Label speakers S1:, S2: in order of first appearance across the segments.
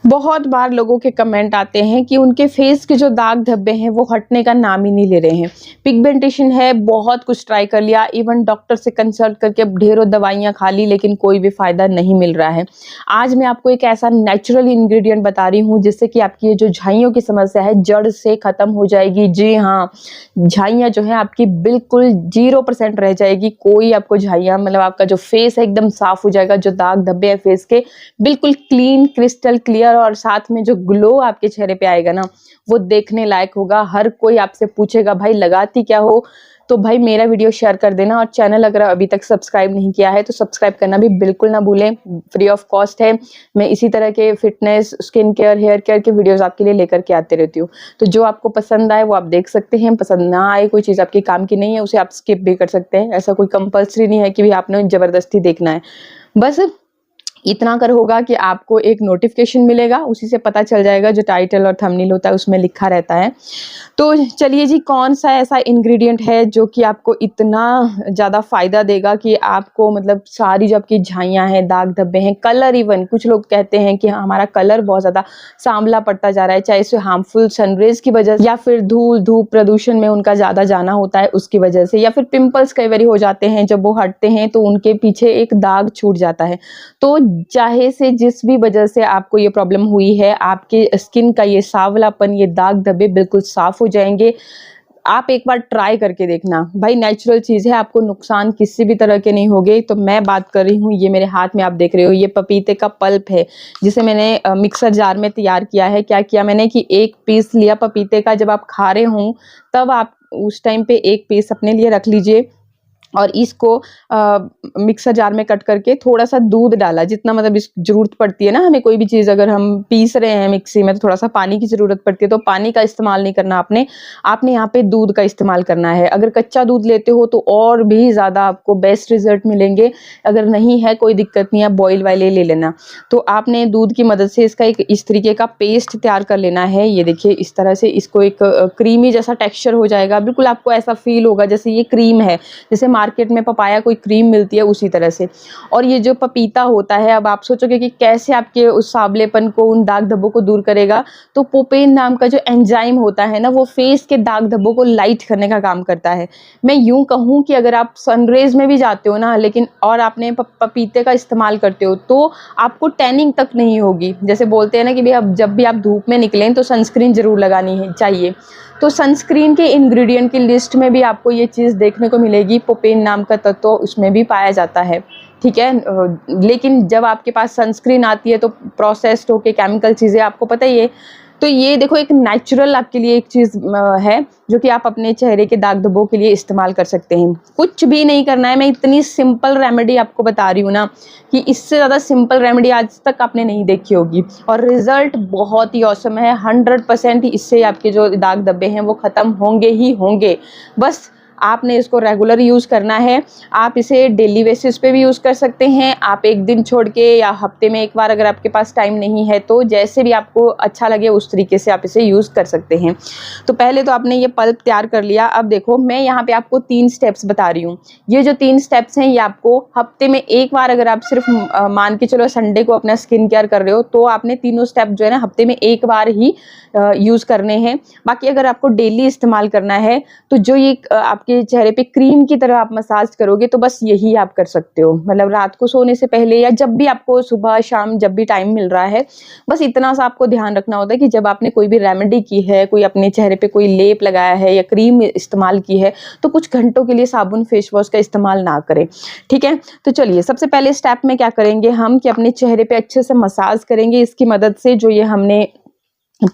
S1: बहुत बार लोगों के कमेंट आते हैं कि उनके फेस के जो दाग धब्बे हैं वो हटने का नाम ही नहीं ले रहे हैं। पिगमेंटेशन है, बहुत कुछ ट्राई कर लिया, इवन डॉक्टर से कंसल्ट करके ढेरों दवाइयां खा ली, लेकिन कोई भी फायदा नहीं मिल रहा है। आज मैं आपको एक ऐसा नेचुरल इंग्रेडिएंट बता रही हूँ जिससे कि आपकी ये जो झाइयों की समस्या है जड़ से खत्म हो जाएगी। जी हाँ, झाइयाँ जो है आपकी बिल्कुल 0% रह जाएगी। कोई आपको झाइयाँ मतलब आपका जो फेस है एकदम साफ हो जाएगा। जो दाग धब्बे हैं फेस के बिल्कुल क्लीन, क्रिस्टल क्लियर, और साथ में जो ग्लो आपके चेहरे पे आएगा ना, वो देखने लायक होगा। हर कोई आपसे पूछेगा भाई लगाती क्या हो? तो भाई मेरा वीडियो शेयर कर देना, और चैनल अगर अभी तक सब्सक्राइब नहीं किया है तो सब्सक्राइब करना भी बिल्कुल ना भूलें। फ्री ऑफ कॉस्ट है। मैं इसी तरह के fitness, skin care, hair care के वीडियोस आपके लिए लेकर के आते रहती हूँ। तो जो आपको पसंद आए वो आप देख सकते हैं, पसंद ना आए, कोई चीज़ आपके काम की नहीं है, उसे आप स्किप भी कर सकते हैं। ऐसा कोई कंपल्सरी नहीं है कि भी आपने जबरदस्ती देखना है। बस इतना कर होगा कि आपको एक नोटिफिकेशन मिलेगा, उसी से पता चल जाएगा, जो टाइटल और थंबनेल होता है उसमें लिखा रहता है। तो चलिए जी, कौन सा ऐसा इंग्रेडिएंट है जो कि आपको इतना ज़्यादा फ़ायदा देगा कि आपको मतलब सारी जो आपकी झाइयाँ हैं, दाग धब्बे हैं, कलर, इवन कुछ लोग कहते हैं कि हमारा कलर बहुत ज़्यादा सांवला पड़ता जा रहा है, चाहे इसे हार्मफुल सनरेज की वजह से, या फिर धूल, धूप, प्रदूषण में उनका ज़्यादा जाना होता है उसकी वजह से, या फिर पिंपल्स कई बार हो जाते हैं। जब वो हटते हैं तो उनके पीछे एक दाग छूट जाता है। तो चाहे से जिस भी वजह से आपको ये प्रॉब्लम हुई है, आपके स्किन का ये सांवलापन, ये दाग धब्बे बिल्कुल साफ हो जाएंगे। आप एक बार ट्राई करके देखना भाई, नेचुरल चीज़ है, आपको नुकसान किसी भी तरह के नहीं होगे। तो मैं बात कर रही हूँ, ये मेरे हाथ में आप देख रहे हो, ये पपीते का पल्प है जिसे मैंने मिक्सर जार में तैयार किया है। क्या किया मैंने कि एक पीस लिया पपीते का। जब आप खा रहे हो तब आप उस टाइम पे एक पीस अपने लिए रख लीजिए, और इसको मिक्सर जार में कट करके थोड़ा सा दूध डाला, जितना मतलब इस जरूरत पड़ती है ना हमें, कोई भी चीज़ अगर हम पीस रहे हैं मिक्सी में तो थोड़ा सा पानी की ज़रूरत पड़ती है, तो पानी का इस्तेमाल नहीं करना आपने यहाँ पे दूध का इस्तेमाल करना है। अगर कच्चा दूध लेते हो तो और भी ज़्यादा आपको बेस्ट रिजल्ट मिलेंगे। अगर नहीं है कोई दिक्कत नहीं है, बॉयल वाले ले लेना। तो आपने दूध की मदद से इसका एक इस तरीके का पेस्ट तैयार कर लेना है। ये देखिए, इस तरह से इसको एक क्रीमी जैसा टेक्स्चर हो जाएगा। बिल्कुल आपको ऐसा फील होगा जैसे ये क्रीम है, जैसे मार्केट में पपाया कोई क्रीम मिलती है उसी तरह से। और ये जो पपीता होता है, अब आप सोचोगे कि कैसे आपके उस सांवलेपन को, उन दाग धब्बों को दूर करेगा। तो पोपेन नाम का जो एंजाइम होता है ना, वो फेस के दाग धब्बों को लाइट करने का काम करता है। मैं यूं कहूं कि अगर आप सनरेज में भी जाते हो ना, लेकिन और आपने पपीते का इस्तेमाल करते हो तो आपको टैनिंग तक नहीं होगी। जैसे बोलते हैं ना कि भाई अब जब भी आप धूप में निकलें तो सनस्क्रीन जरूर लगानी है चाहिए। तो सनस्क्रीन के इंग्रेडिएंट की लिस्ट में भी आपको ये चीज़ देखने को मिलेगी। पोपेन नाम का तत्व उसमें भी पाया जाता है, ठीक है। लेकिन जब आपके पास सनस्क्रीन आती है तो प्रोसेस्ड होके केमिकल चीज़ें, आपको पता ही है। तो ये देखो, एक नेचुरल आपके लिए एक चीज़ है जो कि आप अपने चेहरे के दाग धब्बों के लिए इस्तेमाल कर सकते हैं। कुछ भी नहीं करना है, मैं इतनी सिंपल रेमेडी आपको बता रही हूँ ना कि इससे ज़्यादा सिंपल रेमेडी आज तक आपने नहीं देखी होगी, और रिजल्ट बहुत ही औसम है। 100% इससे आपके जो दाग धब्बे हैं वो ख़त्म होंगे ही होंगे। बस आपने इसको रेगुलर यूज़ करना है। आप इसे डेली बेसिस पे भी यूज़ कर सकते हैं, आप एक दिन छोड़ के या हफ्ते में एक बार, अगर आपके पास टाइम नहीं है तो जैसे भी आपको अच्छा लगे उस तरीके से आप इसे यूज़ कर सकते हैं। तो पहले तो आपने ये पल्प तैयार कर लिया। अब देखो, मैं यहाँ पे आपको 3 स्टेप्स बता रही हूँ। ये जो 3 स्टेप्स हैं ये आपको हफ्ते में एक बार, अगर आप सिर्फ मान के चलो संडे को अपना स्किन केयर कर रहे हो तो आपने तीनों स्टेप जो है ना हफ्ते में एक बार ही यूज़ करने हैं। बाकी अगर आपको डेली इस्तेमाल करना है तो जो ये आपके चेहरे पे क्रीम की तरह आप मसाज करोगे, तो बस यही आप कर सकते हो। मतलब रात को सोने से पहले या जब भी आपको सुबह शाम जब भी टाइम मिल रहा है, बस इतना सा आपको ध्यान रखना होता है कि जब आपने कोई भी रेमेडी की है, कोई अपने चेहरे पे कोई लेप लगाया है या क्रीम इस्तेमाल की है, तो कुछ घंटों के लिए साबुन, फेस वॉश का इस्तेमाल ना करें, ठीक है। तो चलिए, सबसे पहले स्टेप में क्या करेंगे हम कि अपने चेहरे पे अच्छे से मसाज करेंगे इसकी मदद से। जो ये हमने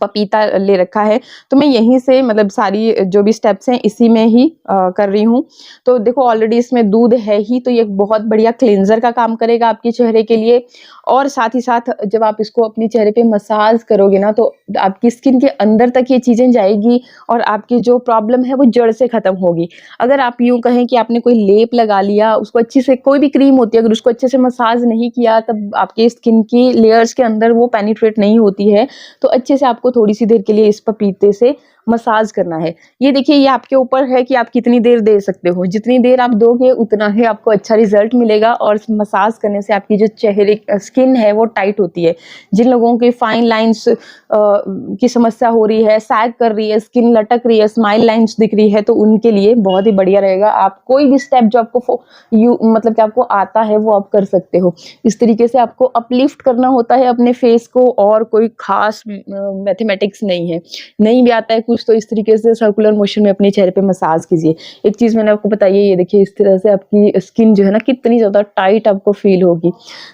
S1: पपीता ले रखा है, तो मैं यहीं से मतलब सारी जो भी स्टेप्स हैं इसी में ही कर रही हूँ। तो देखो, ऑलरेडी इसमें दूध है ही, तो ये बहुत बढ़िया क्लींजर का काम करेगा आपके चेहरे के लिए। और साथ ही साथ जब आप इसको अपने चेहरे पे मसाज करोगे ना, तो आपकी स्किन के अंदर तक ये चीज़ें जाएगी और आपकी जो प्रॉब्लम है वो जड़ से ख़त्म होगी। अगर आप यूँ कहें कि आपने कोई लेप लगा लिया, उसको अच्छे से, कोई भी क्रीम होती है, अगर उसको अच्छे से मसाज नहीं किया, तब आपके स्किन की लेयर्स के अंदर वो पेनिट्रेट नहीं होती है। तो अच्छे से आपको थोड़ी सी देर के लिए इस पपीते से मसाज करना है। ये देखिए, ये आपके ऊपर है कि आप कितनी देर दे सकते हो। जितनी देर आप दोगे उतना ही आपको अच्छा रिजल्ट मिलेगा और मसाज करने से आपकी जो चेहरे स्किन है वो टाइट होती है। जिन लोगों की फाइन लाइंस की समस्या हो रही है, सैग कर रही है, स्किन लटक रही है, स्माइल लाइंस दिख रही है, तो उनके लिए बहुत ही बढ़िया रहेगा। आप कोई भी स्टेप जो आपको मतलब कि आपको आता है वो आप कर सकते हो। इस तरीके से आपको अपलिफ्ट करना होता है अपने फेस को, और कोई खास मैथमेटिक्स नहीं है। नहीं भी आता है कुछ तो इस तरीके से सर्कुलर मोशन में अपने चेहरे पे मसाज कीजिए। एक चीज मैंने आपको बताई है, ये देखिए इस तरह से आपकी स्किन जो है ना कितनी ज्यादा टाइट आपको फील होगी।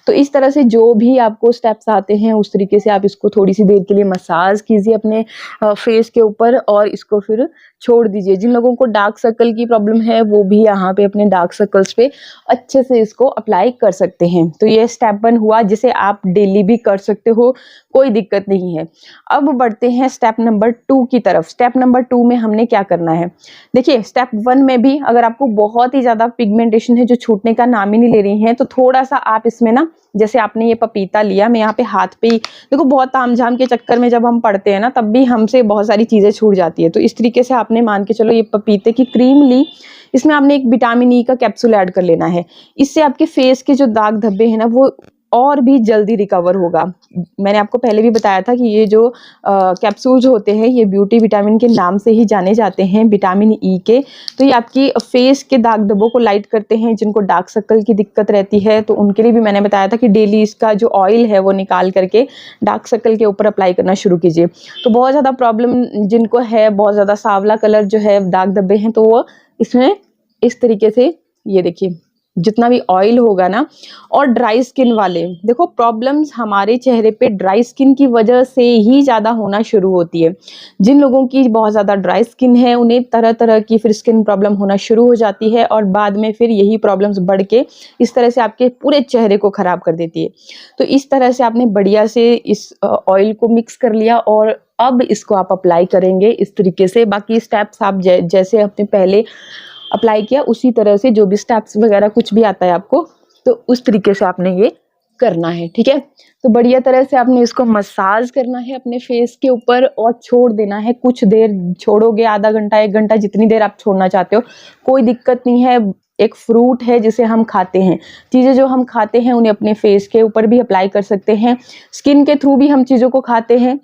S1: तो इस तरह से जो भी आपको स्टेप्स आते हैं उस तरीके से आप इसको थोड़ी सी देर के लिए मसाज कीजिए अपने फेस के ऊपर, और इसको फिर छोड़ दीजिए। जिन लोगों को डार्क सर्कल की प्रॉब्लम है वो भी यहाँ पे अपने डार्क सर्कल्स पे अच्छे से इसको अप्लाई कर सकते हैं। तो ये स्टेप 1 हुआ, जिसे आप डेली भी कर सकते हो, कोई दिक्कत नहीं है। अब बढ़ते हैं स्टेप नंबर 2 की तरफ। स्टेप नंबर 2 में हमने क्या करना है, देखिए स्टेप 1 में भी अगर आपको बहुत ही ज्यादा पिगमेंटेशन है जो छूटने का नाम ही नहीं ले रही है, तो थोड़ा सा आप इसमें ना, जैसे आपने ये पपीता लिया, मैं यहाँ पे हाथ पे ही देखो, बहुत तामझाम के चक्कर में जब हम पढ़ते हैं ना तब भी हमसे बहुत सारी चीजें छूट जाती है। तो इस तरीके से आपने मान के चलो ये पपीते की क्रीम ली, इसमें आपने एक विटामिन ई का कैप्सूल ऐड कर लेना है। इससे आपके फेस के जो दाग धब्बे हैं ना वो और भी जल्दी रिकवर होगा। मैंने आपको पहले भी बताया था कि ये जो कैप्सूल्स होते हैं ये ब्यूटी विटामिन के नाम से ही जाने जाते हैं, विटामिन ई के। तो ये आपकी फेस के दाग धब्बों को लाइट करते हैं। जिनको डार्क सर्कल की दिक्कत रहती है तो उनके लिए भी मैंने बताया था कि डेली इसका जो ऑयल है वो निकाल करके डार्क सर्कल के ऊपर अप्लाई करना शुरू कीजिए। तो बहुत ज़्यादा प्रॉब्लम जिनको है, बहुत ज़्यादा सांवला कलर जो है, दाग धब्बे हैं, तो वो इसमें इस तरीके से, ये देखिए जितना भी ऑयल होगा ना, और ड्राई स्किन वाले, देखो प्रॉब्लम्स हमारे चेहरे पे ड्राई स्किन की वजह से ही ज़्यादा होना शुरू होती है। जिन लोगों की बहुत ज़्यादा ड्राई स्किन है उन्हें तरह तरह की फिर स्किन प्रॉब्लम होना शुरू हो जाती है, और बाद में फिर यही प्रॉब्लम्स बढ़ के इस तरह से आपके पूरे चेहरे को ख़राब कर देती है। तो इस तरह से आपने बढ़िया से इस ऑयल को मिक्स कर लिया, और अब इसको आप अप्लाई करेंगे इस तरीके से। बाकी स्टेप्स आप जैसे अपने पहले अप्लाई किया उसी तरह से, जो भी स्टेप्स वगैरह कुछ भी आता है आपको, तो उस तरीके से आपने ये करना है, ठीक है। तो बढ़िया तरह से आपने इसको मसाज करना है अपने फेस के ऊपर, और छोड़ देना है। कुछ देर छोड़ोगे, आधा घंटा 1 घंटा, जितनी देर आप छोड़ना चाहते हो, कोई दिक्कत नहीं है। एक फ्रूट है जिसे हम खाते हैं, चीज़ें जो हम खाते हैं उन्हें अपने फेस के ऊपर भी अप्लाई कर सकते हैं। स्किन के थ्रू भी हम चीज़ों को खाते हैं।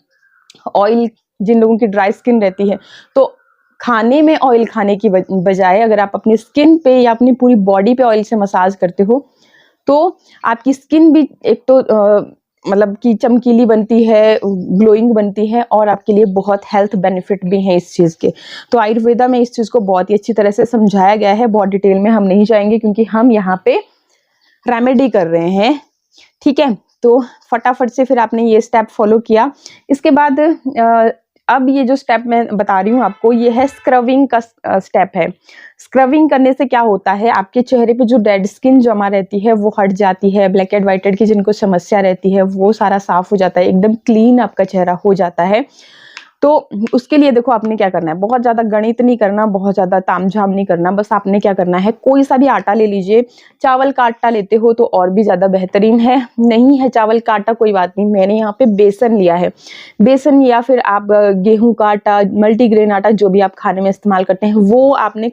S1: ऑयल, जिन लोगों की ड्राई स्किन रहती है, तो खाने में ऑयल खाने की बजाय अगर आप अपनी स्किन पे या अपनी पूरी बॉडी पे ऑयल से मसाज करते हो तो आपकी स्किन भी एक तो मतलब कि चमकीली बनती है, ग्लोइंग बनती है, और आपके लिए बहुत हेल्थ बेनिफिट भी है इस चीज़ के। तो आयुर्वेदा में इस चीज़ को बहुत ही अच्छी तरह से समझाया गया है। बहुत डिटेल में हम नहीं जाएंगे क्योंकि हम यहाँ पे रेमेडी कर रहे हैं, ठीक है। तो फटाफट से फिर आपने ये स्टेप फॉलो किया। इसके बाद अब ये जो स्टेप मैं बता रही हूँ आपको, ये है स्क्रबिंग का स्टेप है। स्क्रबिंग करने से क्या होता है, आपके चेहरे पे जो डेड स्किन जमा रहती है वो हट जाती है। ब्लैक एंड व्हाइट हेड की जिनको समस्या रहती है वो सारा साफ हो जाता है, एकदम क्लीन आपका चेहरा हो जाता है। तो उसके लिए देखो आपने क्या करना है, बहुत ज़्यादा गणित नहीं करना, बहुत ज़्यादा तामझाम नहीं करना। बस आपने क्या करना है, कोई सा भी आटा ले लीजिए। चावल का आटा लेते हो तो और भी ज़्यादा बेहतरीन है, नहीं है चावल का आटा कोई बात नहीं, मैंने यहाँ पे बेसन लिया है। बेसन या फिर आप गेहूं का आटा, मल्टीग्रेन आटा, जो भी आप खाने में इस्तेमाल करते हैं वो आपने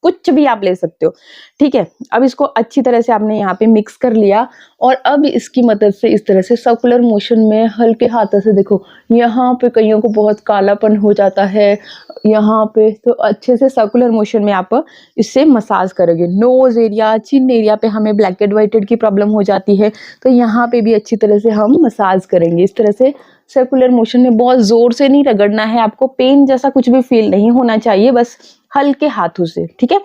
S1: कुछ भी आप ले सकते हो, ठीक है। अब इसको अच्छी तरह से आपने यहाँ पे मिक्स कर लिया, और अब इसकी मदद से इस तरह से सर्कुलर मोशन में हल्के हाथों से, देखो यहाँ पे कईयों को बहुत कालापन हो जाता है यहाँ पे, तो अच्छे से सर्कुलर मोशन में आप इससे मसाज करोगे। नोज एरिया, चिन एरिया पे हमें ब्लैक एंड व्हाइट हेड की प्रॉब्लम हो जाती है, तो यहाँ पे भी अच्छी तरह से हम मसाज करेंगे। इस तरह से सर्कुलर मोशन में, बहुत जोर से नहीं रगड़ना है आपको, पेन जैसा कुछ भी फील नहीं होना चाहिए, बस हल्के हाथों से, ठीक है।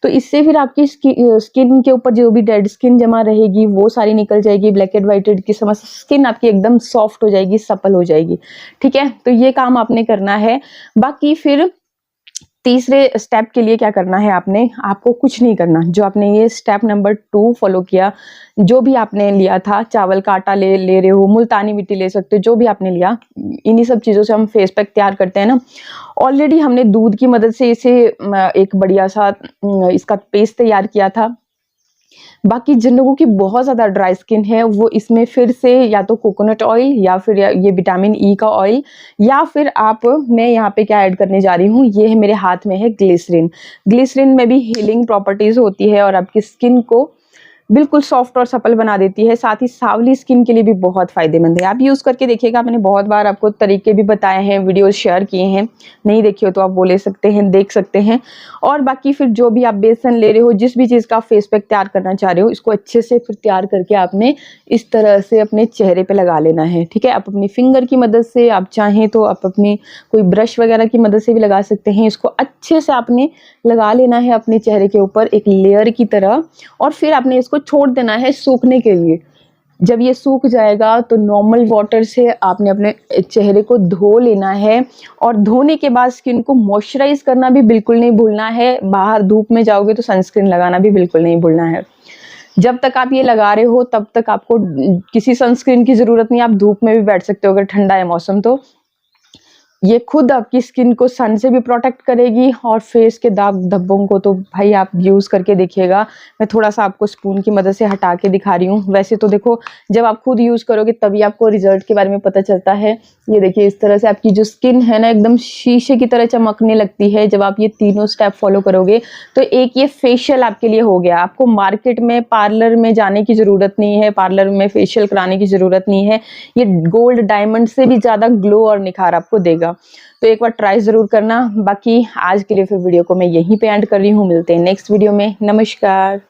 S1: तो इससे फिर आपकी स्किन के ऊपर जो भी डेड स्किन जमा रहेगी वो सारी निकल जाएगी। ब्लैक एंड व्हाइट हेड की समस्या, स्किन आपकी एकदम सॉफ्ट हो जाएगी, सपल हो जाएगी, ठीक है। तो ये काम आपने करना है। बाकी फिर तीसरे स्टेप के लिए क्या करना है, आपको कुछ नहीं करना। जो आपने ये स्टेप नंबर 2 फॉलो किया, जो भी आपने लिया था, चावल का आटा ले रहे हो, मुल्तानी मिट्टी ले सकते हो, जो भी आपने लिया, इन्हीं सब चीज़ों से हम फेस पैक तैयार करते हैं ना। ऑलरेडी हमने दूध की मदद से इसे एक बढ़िया सा इसका पेस्ट तैयार किया था। बाकी जिन लोगों की बहुत ज़्यादा ड्राई स्किन है वो इसमें फिर से या तो कोकोनट ऑयल या फिर ये विटामिन ई का ऑयल या फिर मैं यहाँ पे क्या ऐड करने जा रही हूँ, ये है मेरे हाथ में है ग्लिसरीन। ग्लिसरीन में भी हीलिंग प्रॉपर्टीज़ होती है और आपकी स्किन को बिल्कुल सॉफ्ट और सपल बना देती है, साथ ही सांवली स्किन के लिए भी बहुत फ़ायदेमंद है। आप यूज़ करके देखिएगा, मैंने बहुत बार आपको तरीके भी बताए हैं, वीडियोज़ शेयर किए हैं, नहीं देखे हो तो आप वो ले सकते हैं, देख सकते हैं। और बाकी फिर जो भी आप बेसन ले रहे हो, जिस भी चीज़ का आप फेस पैक तैयार करना चाह रहे हो, इसको अच्छे से फिर तैयार करके आपने इस तरह से अपने चेहरे पे लगा लेना है, ठीक है? आप अपनी फिंगर की मदद से, आप चाहें तो आप अपनी कोई ब्रश वगैरह की मदद से भी लगा सकते हैं। इसको अच्छे से आपने लगा लेना है अपने चेहरे के ऊपर एक लेयर की तरह और फिर आपने इसको छोड़ देना है सूखने के लिए। जब ये सूख जाएगा तो नॉर्मल वाटर से आपने अपने चेहरे को धो लेना है और धोने के बाद स्किन को मॉइस्चराइज करना भी बिल्कुल नहीं भूलना है। बाहर धूप में जाओगे तो सनस्क्रीन लगाना भी बिल्कुल नहीं भूलना है। जब तक आप ये लगा रहे हो तब तक आपको किसी सनस्क्रीन की ज़रूरत नहीं, आप धूप में भी बैठ सकते हो अगर ठंडा है मौसम तो। ये खुद आपकी स्किन को सन से भी प्रोटेक्ट करेगी और फेस के दाग धब्बों को तो भाई आप यूज़ करके देखिएगा। मैं थोड़ा-सा आपको स्पून की मदद से हटा के दिखा रही हूँ। वैसे तो देखो, जब आप खुद यूज़ करोगे तभी आपको रिज़ल्ट के बारे में पता चलता है। ये देखिए इस तरह से आपकी जो स्किन है ना एकदम शीशे की तरह चमकने लगती है जब आप ये तीनों स्टेप फॉलो करोगे। तो एक ये फेशियल आपके लिए हो गया। आपको मार्केट में पार्लर में जाने की ज़रूरत नहीं है, पार्लर में फेशियल कराने की ज़रूरत नहीं है। ये गोल्ड डायमंड से भी ज़्यादा ग्लो और निखार आपको देगा। तो एक बार ट्राई ज़रूर करना। बाकी आज के लिए फिर वीडियो को मैं यहीं पे एंड कर रही हूँ। मिलते हैं नेक्स्ट वीडियो में। नमस्कार।